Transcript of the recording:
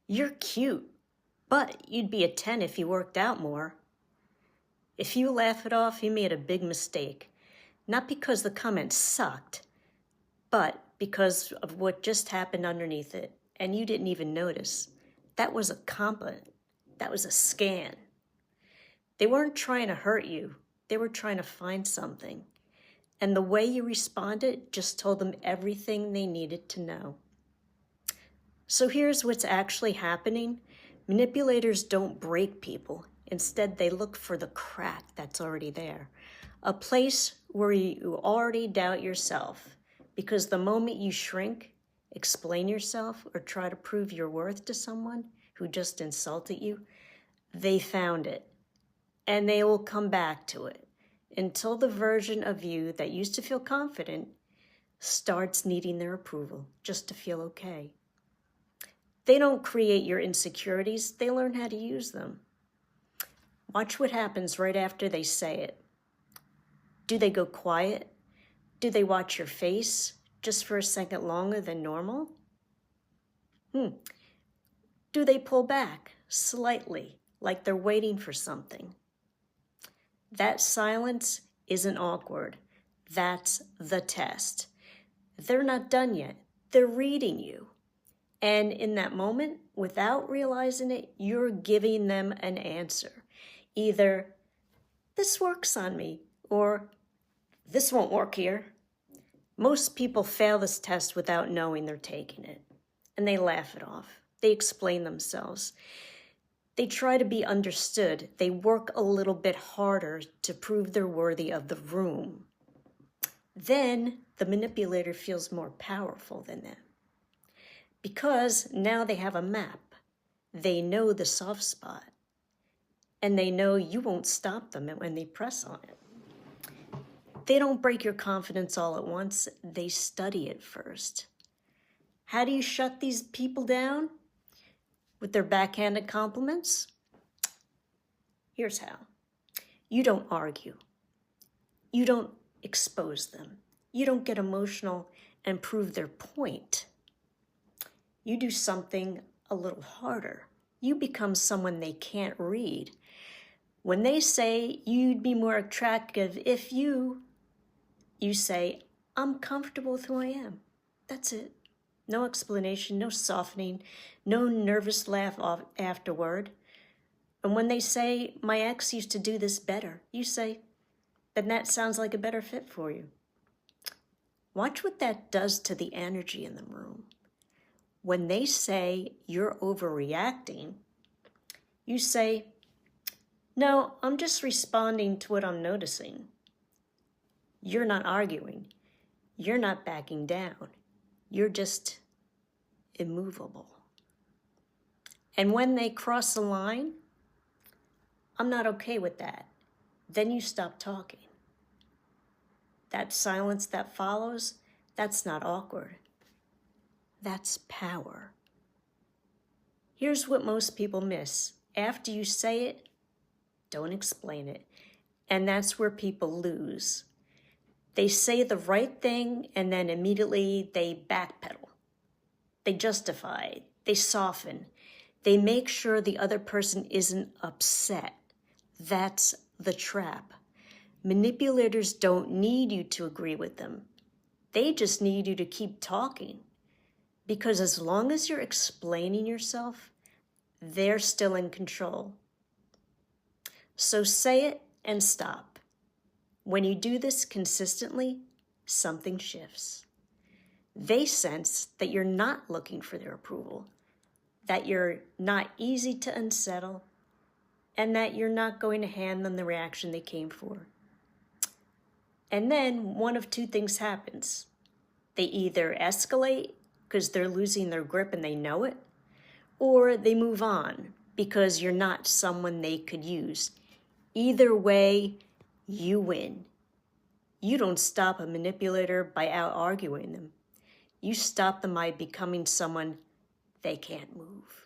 You're cute, but you'd be a 10 if you worked out more. If you laugh it off, you made a big mistake. Not because the comment sucked, but because of what just happened underneath it, and you didn't even notice. That was a compliment. That was a scan. They weren't trying to hurt you. They were trying to find something. And the way you responded just told them everything they needed to know. So here's what's actually happening. Manipulators don't break people. Instead, they look for the crack that's already there. A place where you already doubt yourself. Because the moment you shrink, explain yourself, or try to prove your worth to someone who just insulted you, they found it. And they will come back to it until the version of you that used to feel confident starts needing their approval just to feel okay. They don't create your insecurities, they learn how to use them. Watch what happens right after they say it. Do they go quiet? Do they watch your face just for a second longer than normal? Do they pull back slightly, like they're waiting for something? That silence isn't awkward. That's the test. They're not done yet. They're reading you. And in that moment, without realizing it, you're giving them an answer. Either, this works on me, or this won't work here. Most people fail this test without knowing they're taking it. And they laugh it off. They explain themselves. They try to be understood. They work a little bit harder to prove they're worthy of the room. Then the manipulator feels more powerful than them. Because now they have a map. They know the soft spot. And they know you won't stop them when they press on it. They don't break your confidence all at once. They study it first. How do you shut these people down? With their backhanded compliments? Here's how. You don't argue. You don't expose them. You don't get emotional and prove their point. You do something a little harder. You become someone they can't read. When they say you'd be more attractive if you say, I'm comfortable with who I am. That's it. No explanation, no softening, no nervous laugh afterward. And when they say, my ex used to do this better, you say, then that sounds like a better fit for you. Watch what that does to the energy in the room. When they say you're overreacting, you say, no, I'm just responding to what I'm noticing. You're not arguing. You're not backing down. You're just immovable. And when they cross the line, I'm not okay with that. Then you stop talking. That silence that follows, that's not awkward. That's power. Here's what most people miss. After you say it, don't explain it. And that's where people lose. They say the right thing and then immediately they backpedal. They justify, they soften. They make sure the other person isn't upset. That's the trap. Manipulators don't need you to agree with them. They just need you to keep talking. Because as long as you're explaining yourself, they're still in control. So say it and stop. When you do this consistently, something shifts. They sense that you're not looking for their approval, that you're not easy to unsettle, and that you're not going to hand them the reaction they came for. And then one of two things happens. They either escalate because they're losing their grip and they know it, or they move on because you're not someone they could use. Either way, you win. You don't stop a manipulator by out-arguing them. You stop them by becoming someone they can't move.